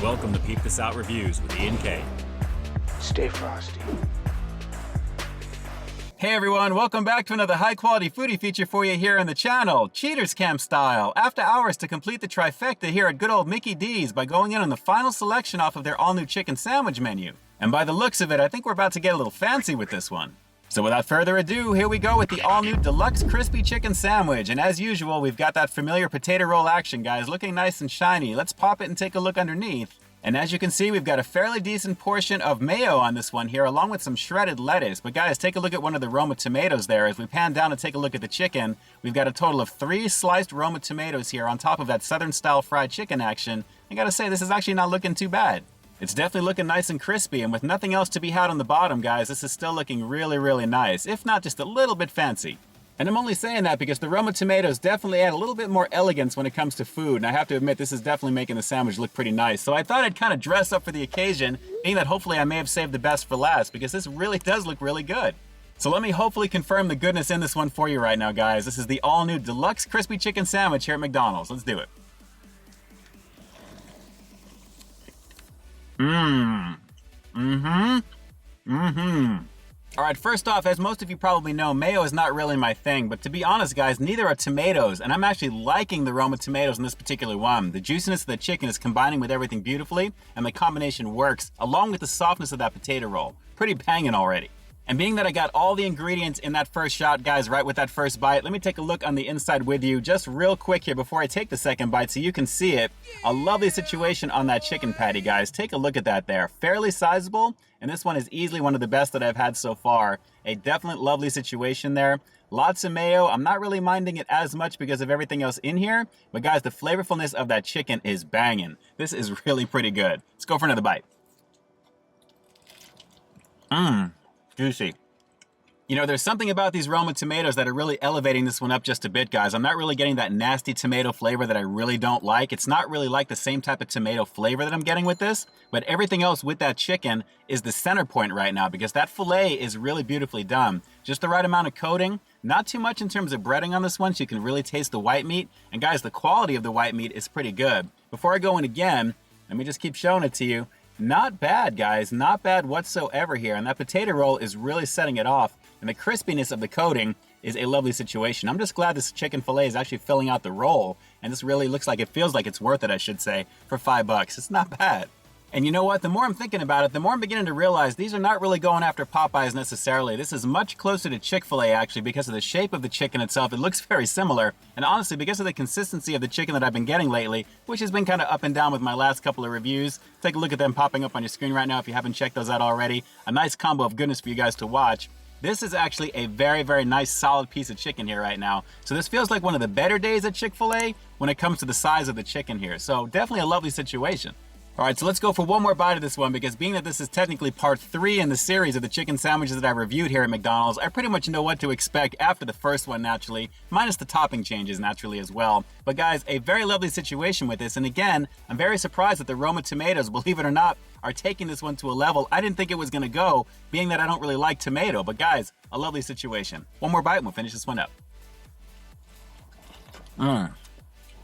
Welcome to Peep This Out Reviews with Ian K. Stay frosty. Hey everyone, welcome back to another high-quality foodie feature for you here on the channel, Cheaters Camp style. After hours to complete the trifecta here at good old Mickey D's by going in on the final selection off of their all-new chicken sandwich menu. And by the looks of it, I think we're about to get a little fancy with this one. So without further ado, here we go with the all-new Deluxe Crispy Chicken Sandwich. And as usual, we've got that familiar potato roll action, guys, looking nice and shiny. Let's pop it and take a look underneath. And as you can see, we've got a fairly decent portion of mayo on this one here, along with some shredded lettuce. But guys, take a look at one of the Roma tomatoes there. As we pan down and take a look at the chicken, we've got a total of 3 sliced Roma tomatoes here on top of that Southern-style fried chicken action. I gotta say, this is actually not looking too bad. It's definitely looking nice and crispy, and with nothing else to be had on the bottom, guys, this is still looking really, really nice, if not just a little bit fancy. And I'm only saying that because the Roma tomatoes definitely add a little bit more elegance when it comes to food, and I have to admit, this is definitely making the sandwich look pretty nice. So I thought I'd kind of dress up for the occasion, being that hopefully I may have saved the best for last, because this really does look really good. So let me hopefully confirm the goodness in this one for you right now, guys. This is the all-new Deluxe Crispy Chicken Sandwich here at McDonald's. Let's do it. All right, first off, as most of you probably know, mayo is not really my thing, but to be honest, guys, neither are tomatoes, and I'm actually liking the Roma tomatoes in this particular one. The juiciness of the chicken is combining with everything beautifully, and the combination works, along with the softness of that potato roll. Pretty banging already. And being that I got all the ingredients in that first shot, guys, right with that first bite, let me take a look on the inside with you just real quick here before I take the second bite so you can see it. A lovely situation on that chicken patty, guys. Take a look at that there. Fairly sizable, and this one is easily one of the best that I've had so far. A definite lovely situation there. Lots of mayo. I'm not really minding it as much because of everything else in here, but guys, the flavorfulness of that chicken is banging. This is really pretty good. Let's go for another bite. Juicy. You know, there's something about these Roma tomatoes that are really elevating this one up just a bit, guys. I'm not really getting that nasty tomato flavor that I really don't like. It's not really like the same type of tomato flavor that I'm getting with this, but everything else with that chicken is the center point right now because that filet is really beautifully done. Just the right amount of coating, not too much in terms of breading on this one, so you can really taste the white meat. And guys, the quality of the white meat is pretty good. Before I go in again, let me just keep showing it to you. Not bad, guys. Not bad whatsoever here. And that potato roll is really setting it off. And the crispiness of the coating is a lovely situation. I'm just glad this chicken fillet is actually filling out the roll. And this really looks like, it feels like it's worth it, I should say, for $5. It's not bad. And you know what? The more I'm thinking about it, the more I'm beginning to realize these are not really going after Popeyes necessarily. This is much closer to Chick-fil-A actually because of the shape of the chicken itself. It looks very similar. And honestly, because of the consistency of the chicken that I've been getting lately, which has been kind of up and down with my last couple of reviews. Take a look at them popping up on your screen right now if you haven't checked those out already. A nice combo of goodness for you guys to watch. This is actually a very, very nice solid piece of chicken here right now. So this feels like one of the better days at Chick-fil-A when it comes to the size of the chicken here. So definitely a lovely situation. All right, so let's go for one more bite of this one because being that this is technically part 3 in the series of the chicken sandwiches that I reviewed here at McDonald's, I pretty much know what to expect after the first one naturally, minus the topping changes naturally as well. But guys, a very lovely situation with this, and again, I'm very surprised that the Roma tomatoes, believe it or not, are taking this one to a level I didn't think it was gonna go, being that I don't really like tomato. But guys, a lovely situation. One more bite and we'll finish this one up.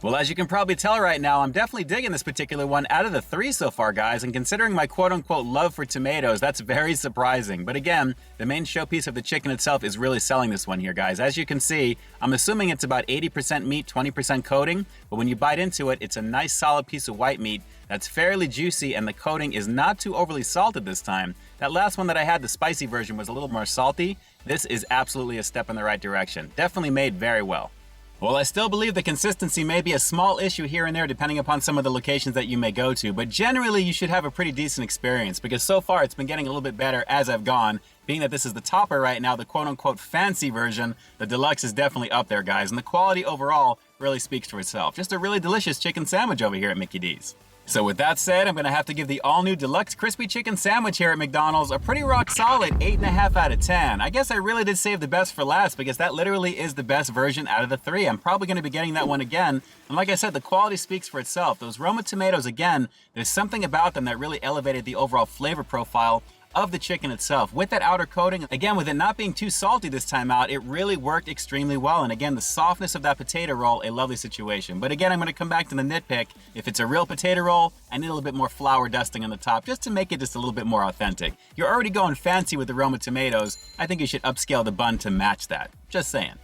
Well, as you can probably tell right now, I'm definitely digging this particular one out of the 3 so far, guys, and considering my quote-unquote love for tomatoes, that's very surprising. But again, the main showpiece of the chicken itself is really selling this one here, guys. As you can see, I'm assuming it's about 80% meat, 20% coating, but when you bite into it, it's a nice solid piece of white meat that's fairly juicy, and the coating is not too overly salted this time. That last one that I had, the spicy version, was a little more salty. This is absolutely a step in the right direction. Definitely made very well. Well, I still believe the consistency may be a small issue here and there depending upon some of the locations that you may go to, but generally you should have a pretty decent experience because so far it's been getting a little bit better as I've gone. Being that this is the topper right now, the quote-unquote fancy version, the deluxe is definitely up there, guys, and the quality overall really speaks for itself. Just a really delicious chicken sandwich over here at Mickey D's. So with that said, I'm going to have to give the all-new Deluxe Crispy Chicken Sandwich here at McDonald's a pretty rock solid 8.5 out of 10. I guess I really did save the best for last because that literally is the best version out of the 3. I'm probably going to be getting that one again. And like I said, the quality speaks for itself. Those Roma tomatoes, again, there's something about them that really elevated the overall flavor profile of the chicken itself. With that outer coating, again, with it not being too salty this time out, it really worked extremely well. And again, the softness of that potato roll, a lovely situation. But again, I'm going to come back to the nitpick. If it's a real potato roll, I need a little bit more flour dusting on the top just to make it just a little bit more authentic. You're already going fancy with the Roma tomatoes. I think you should upscale the bun to match that. Just saying.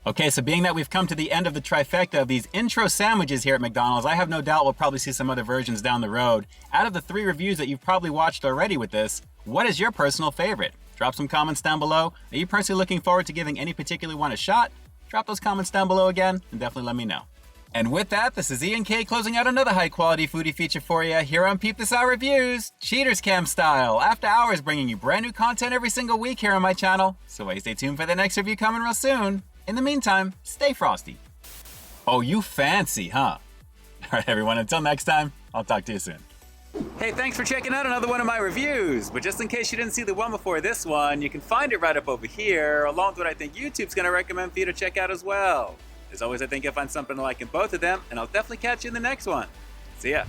Okay, so being that we've come to the end of the trifecta of these intro sandwiches here at McDonald's, I have no doubt we'll probably see some other versions down the road. Out of the 3 reviews that you've probably watched already with this, what is your personal favorite? Drop some comments down below. Are you personally looking forward to giving any particular one a shot? Drop those comments down below again and definitely let me know. And with that, this is Ian K closing out another high-quality foodie feature for you here on Peep This Out Reviews, Cheaters Cam style, after hours bringing you brand new content every single week here on my channel. So stay tuned for the next review coming real soon. In the meantime, stay frosty. Oh, you fancy, huh? All right, everyone, until next time, I'll talk to you soon. Hey, thanks for checking out another one of my reviews. But just in case you didn't see the one before this one, you can find it right up over here, along with what I think YouTube's going to recommend for you to check out as well. As always, I think you'll find something to like in both of them, and I'll definitely catch you in the next one. See ya.